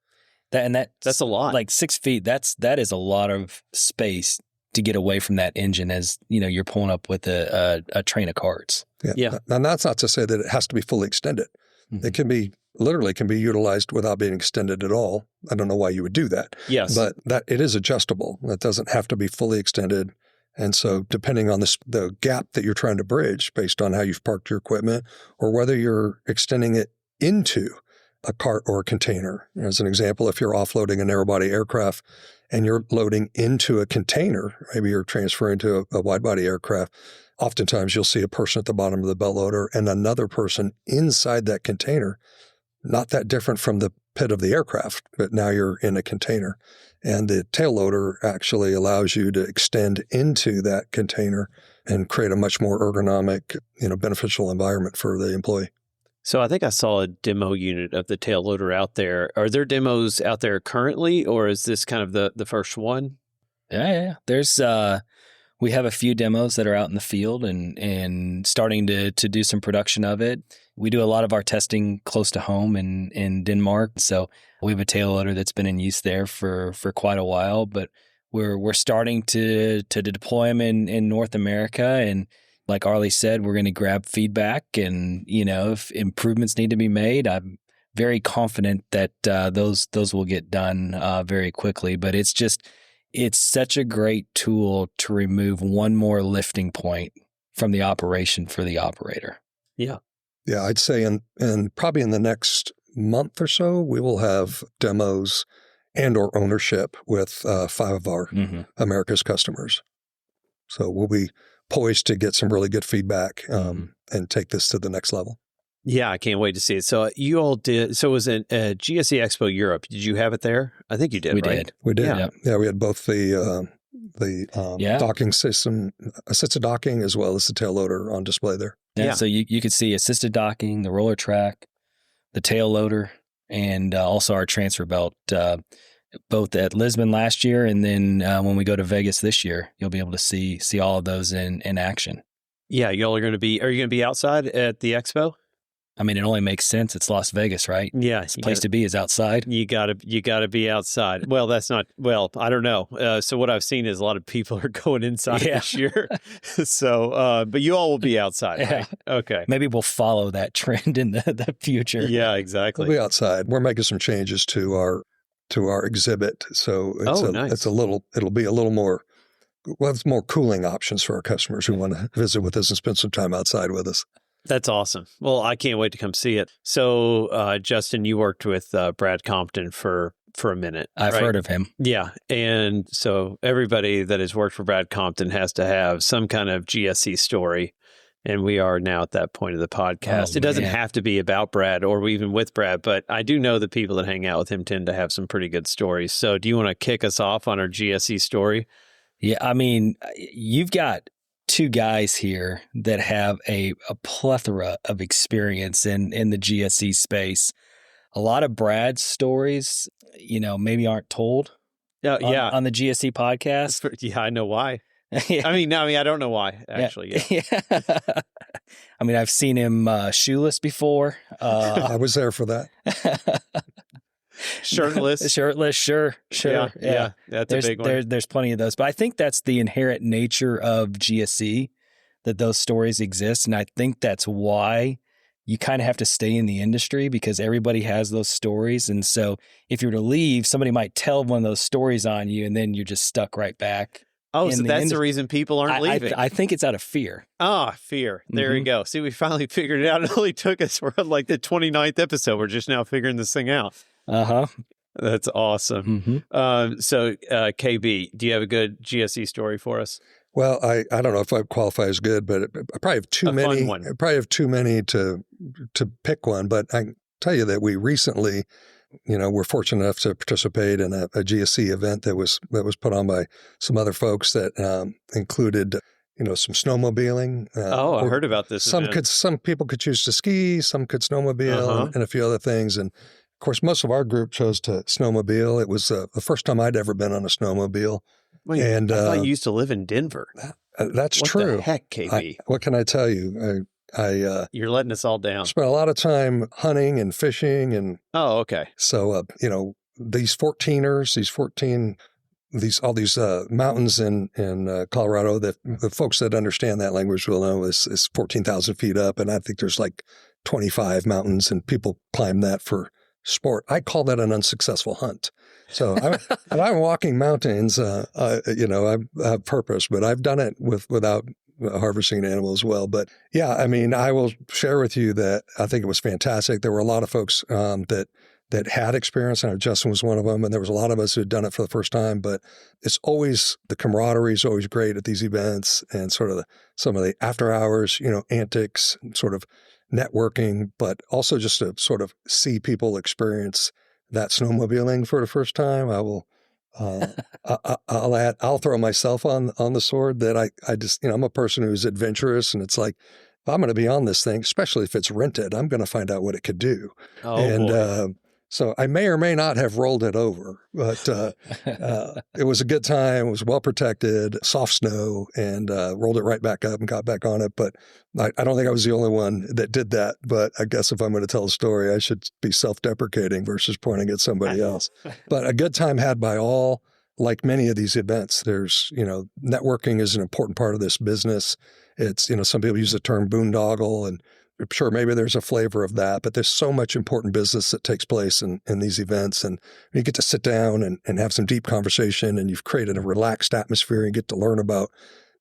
That's a lot. Like 6 feet, that is a lot of space to get away from that engine as, you're pulling up with a train of carts. Yeah. And that's not to say that it has to be fully extended. Mm-hmm. It can be utilized without being extended at all. I don't know why you would do that. Yes. But that it is adjustable. It doesn't have to be fully extended. And so depending on the gap that you're trying to bridge based on how you've parked your equipment or whether you're extending it into a cart or a container. As an example, if you're offloading a narrow-body aircraft and you're loading into a container, maybe you're transferring to a wide-body aircraft, oftentimes you'll see a person at the bottom of the belt loader and another person inside that container, not that different from the pit of the aircraft, but now you're in a container. And the tail loader actually allows you to extend into that container and create a much more ergonomic, beneficial environment for the employee. So I think I saw a demo unit of the tail loader out there. Are there demos out there currently, or is this kind of the first one? Yeah. There's we have a few demos that are out in the field and starting to do some production of it. We do a lot of our testing close to home in Denmark. So we have a tail loader that's been in use there for quite a while, but we're starting to deploy them in North America. And like Arlie said, we're going to grab feedback and, if improvements need to be made, I'm very confident that those will get done very quickly. But it's just, it's such a great tool to remove one more lifting point from the operation for the operator. Yeah. Yeah, I'd say in probably in the next month or so, we will have demos and or ownership with 5 of our America's customers. So we'll be poised to get some really good feedback and take this to the next level. Yeah, I can't wait to see it. So you all did. So it was in GSE Expo Europe. Did you have it there? I think you did. We right? did. We did. Yeah. Yeah, we had both the docking system, assisted docking, as well as the tail loader on display there. Yeah. So you could see assisted docking, the roller track, the tail loader, and also our transfer belt, both at Lisbon last year, and then when we go to Vegas this year, you'll be able to see all of those in action. Yeah, y'all are you going to be outside at the expo? I mean, it only makes sense. It's Las Vegas, right? Yeah. The place to be is outside. You gotta be outside. Well, I don't know. So what I've seen is a lot of people are going inside this year. So, but you all will be outside, right? Okay. Maybe we'll follow that trend in the future. Yeah, exactly. We'll be outside. We're making some changes to our exhibit. So it's it'll be a little more, it's more cooling options for our customers who want to visit with us and spend some time outside with us. That's awesome. Well, I can't wait to come see it. So, Justin, you worked with Brad Compton for a minute. I've heard of him. Yeah. And so everybody that has worked for Brad Compton has to have some kind of GSE story. And we are now at that point of the podcast. It doesn't have to be about Brad or even with Brad, but I do know the people that hang out with him tend to have some pretty good stories. So do you want to kick us off on our GSE story? Yeah. I mean, you've got 2 guys here that have a plethora of experience in the GSE space. A lot of Brad's stories, maybe aren't told on the GSE podcast. Yeah, I know why. I mean, I don't know why, actually. Yeah. I mean, I've seen him shoeless before. I was there for that. Shirtless, sure. Yeah. That's a big one. There's plenty of those, but I think that's the inherent nature of GSE, that those stories exist, and I think that's why you kind of have to stay in the industry, because everybody has those stories, and so if you were to leave, somebody might tell one of those stories on you, and then you're just stuck right back. Oh, so that's the reason people aren't leaving. I think it's out of fear. Fear. There you go. See, we finally figured it out. It only took us, we're on like the 29th episode. We're just now figuring this thing out. That's awesome. So, KB, do you have a good GSE story for us? Well, I don't know if I qualify as good, but I probably have too many. Fun one. I probably have too many to pick one. But I can tell you that we recently, we're fortunate enough to participate in a GSE event that was put on by some other folks that included, some snowmobiling. I heard about this. Some people could choose to ski, some could snowmobile, and a few other things. And of course, most of our group chose to snowmobile. It was the first time I'd ever been on a snowmobile. Wait, I thought you used to live in Denver. That's what true. What the heck, KB? What can I tell you? You're letting us all down. Spent a lot of time hunting and fishing, and okay. So these 14ers, all these mountains in Colorado, that the folks that understand that language will know is 14,000 feet up, and I think there's like 25 mountains, and people climb that for sport. I call that an unsuccessful hunt. So I'm walking mountains, I have purpose, but I've done it without harvesting an animal as well. But yeah, I mean, I will share with you that I think it was fantastic. There were a lot of folks that had experience, and Justin was one of them, and there was a lot of us who had done it for the first time. But it's always, the camaraderie is always great at these events, and sort of some of the after hours, antics, sort of networking, but also just to sort of see people experience that snowmobiling for the first time. I will, I'll throw myself on the sword that I just, I'm a person who's adventurous, and it's like, if I'm going to be on this thing, especially if it's rented, I'm going to find out what it could do. So I may or may not have rolled it over, but it was a good time. It was well protected, soft snow, and rolled it right back up and got back on it. But I don't think I was the only one that did that. But I guess if I'm going to tell a story, I should be self-deprecating versus pointing at somebody else. But a good time had by all. Like many of these events, there's, networking is an important part of this business. It's, some people use the term boondoggle, and sure, maybe there's a flavor of that, but there's so much important business that takes place in these events. And you get to sit down and have some deep conversation, and you've created a relaxed atmosphere and get to learn about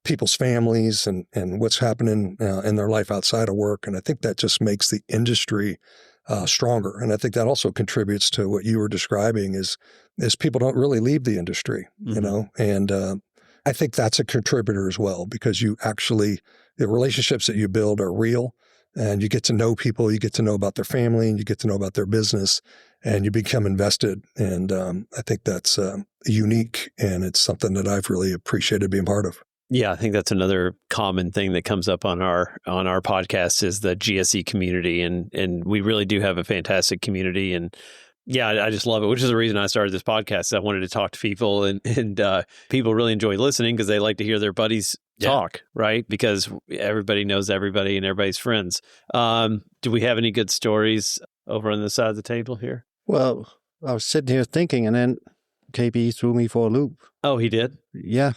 people's families and what's happening in their life outside of work. And I think that just makes the industry stronger. And I think that also contributes to what you were describing is people don't really leave the industry, you know, and I think that's a contributor as well, because the relationships that you build are real, and you get to know people, you get to know about their family, and you get to know about their business, and you become invested. And I think that's unique, and it's something that I've really appreciated being part of. Yeah, I think that's another common thing that comes up on our podcast is the GSE community, and we really do have a fantastic community. And yeah, I just love it, which is the reason I started this podcast. I wanted to talk to people, and people really enjoy listening because they like to hear their buddies talk, right? Because everybody knows everybody and everybody's friends. Do we have any good stories over on the side of the table here? Well, I was sitting here thinking, and then KB threw me for a loop. Oh, he did? Yeah.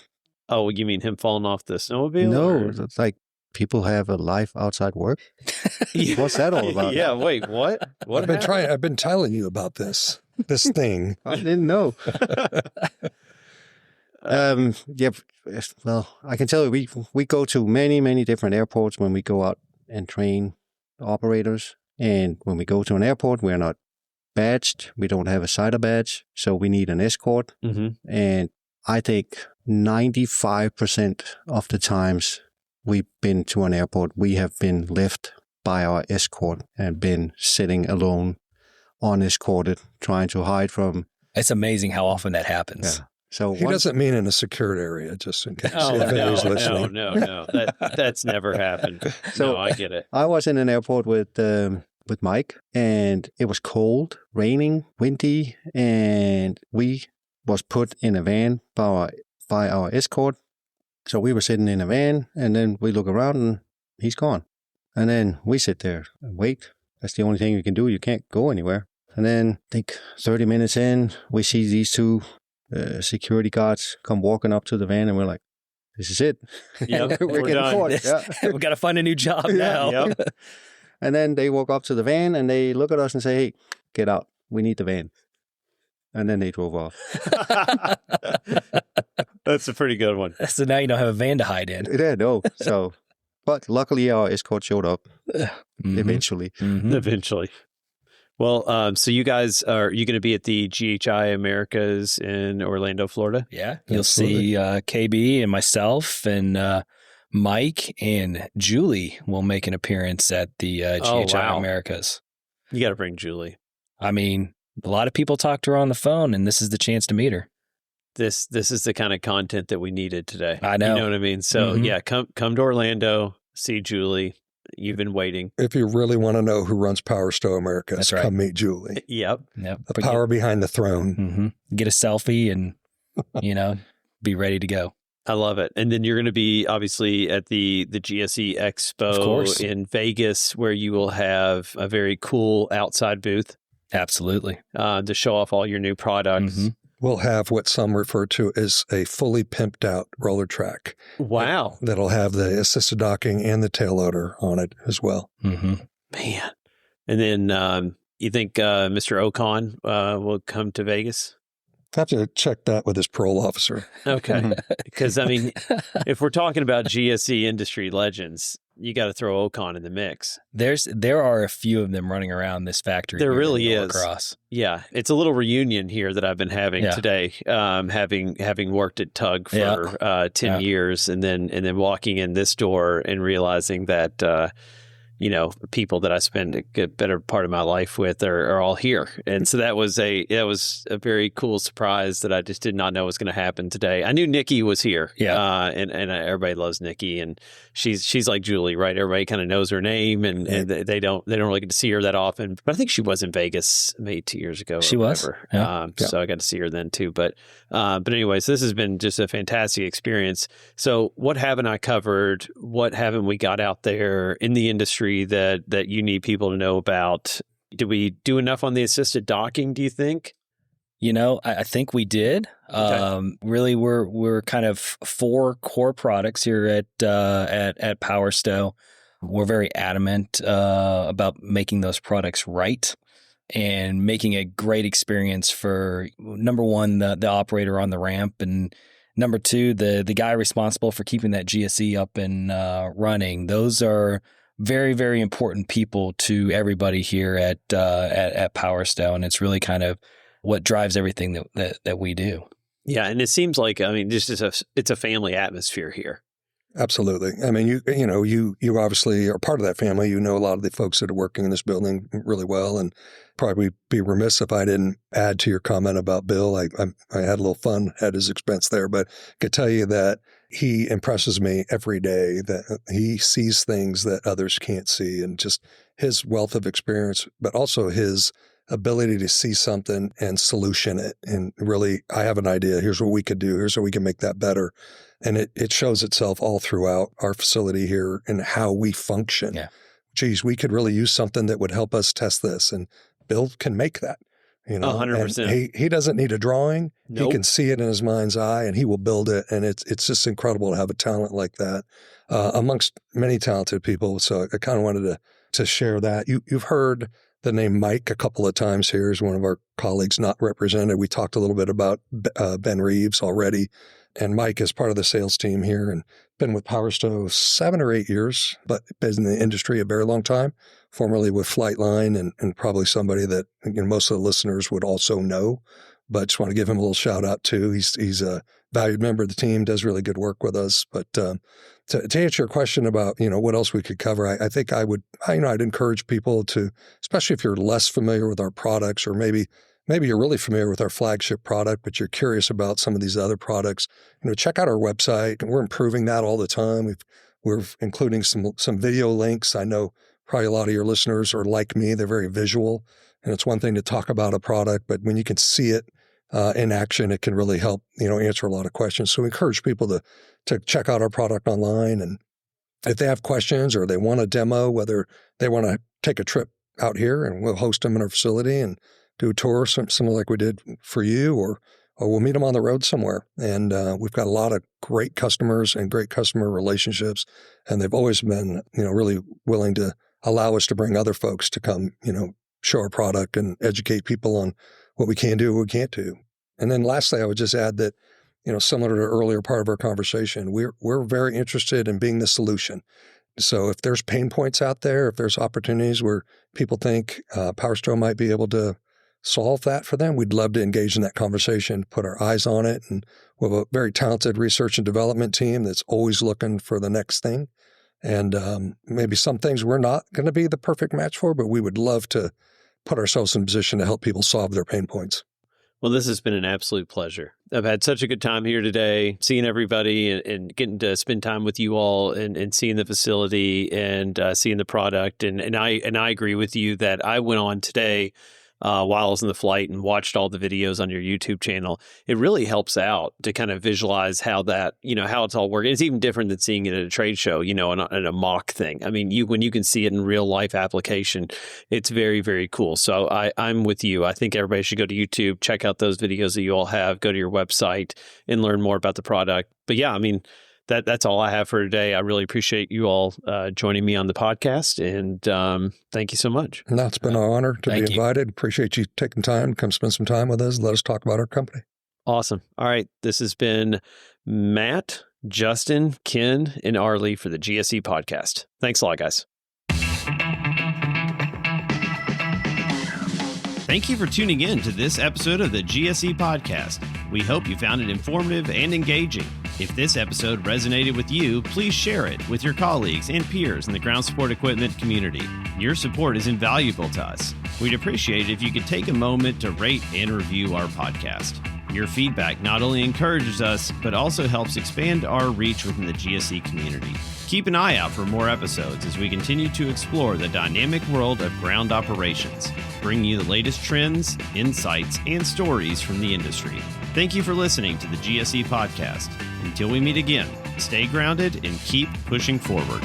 Oh, you mean him falling off the snowmobile? No, it's like people have a life outside work. What's that all about? Yeah, wait, what? I've been telling you about this thing. I didn't know. Yeah, well, I can tell you, we go to many, many different airports when we go out and train operators. And when we go to an airport, we're not badged. We don't have a SIDA badge, so we need an escort. Mm-hmm. And I think 95% of the times we've been to an airport, we have been left by our escort and been sitting alone, unescorted, trying to hide from. It's amazing how often that happens. Yeah. So he doesn't mean in a secured area, just in case. Oh, no. That's never happened. So no, I get it. I was in an airport with Mike, and it was cold, raining, windy, and we was put in a van by our escort. So we were sitting in a van, and then we look around, and he's gone. And then we sit there and wait. That's the only thing you can do. You can't go anywhere. And then I think 30 minutes in, we see these two security guards come walking up to the van, and we're like, this is it. Yep, we're getting done. caught. Yeah. We got to find a new job now. Yep. And then they walk up to the van, and they look at us and say, hey, get out. We need the van. And then they drove off. That's a pretty good one. So now you don't have a van to hide in. Yeah, no. So, but luckily our escort showed up eventually. Mm-hmm. Eventually. Well, so you guys, are you going to be at the GHI Americas in Orlando, Florida? Yeah. You'll see KB and myself and Mike and Julie will make an appearance at the GHI Americas. You got to bring Julie. I mean, a lot of people talk to her on the phone, and this is the chance to meet her. This is the kind of content that we needed today. I know. You know what I mean? So yeah, come to Orlando, see Julie. You've been waiting. If you really want to know who runs Power Stow America, That's right. come meet Julie. Yep. The power behind the throne. Mm-hmm. Get a selfie and, be ready to go. I love it. And then you're going to be obviously at the GSE Expo in Vegas, where you will have a very cool outside booth. Absolutely. To show off all your new products. Mm-hmm. We'll have what some refer to as a fully pimped out roller track. Wow. That'll have the assisted docking and the tail loader on it as well. Mm-hmm. Man. And then you think Mr. Ocon will come to Vegas? I have to check that with his parole officer. Okay. Because, I mean, if we're talking about GSE industry legends, you got to throw Ocon in the mix. There are a few of them running around this factory. There really is. Across. Yeah. It's a little reunion here that I've been having today, having worked at Tug for 10 years and then walking in this door and realizing that, people that I spend a good better part of my life with are all here. And so that was a very cool surprise that I just did not know was going to happen today. I knew Nikki was here. Yeah. And everybody loves Nikki, and she's like Julie, right? Everybody kind of knows her name, and they don't really get to see her that often. But I think she was in Vegas maybe 2 years ago. She was. Yeah. So I got to see her then too. But anyways, this has been just a fantastic experience. So what haven't I covered? What haven't we got out there in the industry that you need people to know about? Did we do enough on the assisted docking, do you think? I think we did. Okay. Really, we're kind of 4 core products here at Power Stow. We're very adamant about making those products right and making a great experience for, number one, the operator on the ramp, and number two, the guy responsible for keeping that GSE up and running. Those are very, very important people to everybody here at Power Stow, and it's really kind of what drives everything that we do. Yeah, and it seems like, I mean, it's a family atmosphere here. Absolutely. I mean, you obviously are part of that family. You know a lot of the folks that are working in this building really well, and probably be remiss if I didn't add to your comment about Bill. I had a little fun at his expense there, but I could tell you that he impresses me every day, that he sees things that others can't see, and just his wealth of experience, but also his ability to see something and solution it. And really, I have an idea. Here's what we could do. Here's how we can make that better. And it shows itself all throughout our facility here and how we function. Yeah. Geez, we could really use something that would help us test this. And Bill can make that. 100%. And he doesn't need a drawing. Nope. He can see it in his mind's eye, and he will build it. And it's just incredible to have a talent like that amongst many talented people. So I kind of wanted to share that. You've heard the name Mike a couple of times here as one of our colleagues not represented. We talked a little bit about Ben Reeves already. And Mike is part of the sales team here and been with Power Stow 7 or 8 years, but been in the industry a very long time, formerly with Flightline, and probably somebody that most of the listeners would also know. But just want to give him a little shout out too. He's a valued member of the team, does really good work with us. But to answer your question about what else we could cover, I think I'd encourage people to, especially if you're less familiar with our products, or maybe you're really familiar with our flagship product, but you're curious about some of these other products, check out our website. We're improving that all the time. We're including some video links. I know probably a lot of your listeners are like me. They're very visual, and it's one thing to talk about a product, but when you can see it in action, it can really help, answer a lot of questions. So we encourage people to check out our product online. And if they have questions or they want a demo, whether they want to take a trip out here, and we'll host them in our facility and do a tour, something like we did for you, or we'll meet them on the road somewhere. And we've got a lot of great customers and great customer relationships, and they've always been, really willing to allow us to bring other folks to come, show our product and educate people on what we can do and what we can't do. And then lastly, I would just add that, similar to the earlier part of our conversation, we're very interested in being the solution. So if there's pain points out there, if there's opportunities where people think Power Stow might be able to solve that for them, we'd love to engage in that conversation, put our eyes on it. And we have a very talented research and development team that's always looking for the next thing. And maybe some things we're not going to be the perfect match for, but we would love to put ourselves in a position to help people solve their pain points. Well, this has been an absolute pleasure. I've had such a good time here today, seeing everybody and getting to spend time with you all and seeing the facility and seeing the product. And I agree with you that I went on today while I was in the flight and watched all the videos on your YouTube channel. It really helps out to kind of visualize how that, how it's all working. It's even different than seeing it at a trade show, in a mock thing. I mean, when you can see it in real life application, it's very, very cool. So I'm with you. I think everybody should go to YouTube, check out those videos that you all have, go to your website and learn more about the product. But yeah, I mean, that's all I have for today. I really appreciate you all joining me on the podcast, and thank you so much. No, it's been an honor to be invited. Appreciate you taking time to come spend some time with us. Let us talk about our company. Awesome. All right. This has been Matt, Justin, Ken, and Arlie for the GSE podcast. Thanks a lot, guys. Thank you for tuning in to this episode of the GSE podcast. We hope you found it informative and engaging. If this episode resonated with you, please share it with your colleagues and peers in the ground support equipment community. Your support is invaluable to us. We'd appreciate it if you could take a moment to rate and review our podcast. Your feedback not only encourages us, but also helps expand our reach within the GSE community. Keep an eye out for more episodes as we continue to explore the dynamic world of ground operations, bringing you the latest trends, insights, and stories from the industry. Thank you for listening to the GSE podcast. Until we meet again, stay grounded and keep pushing forward.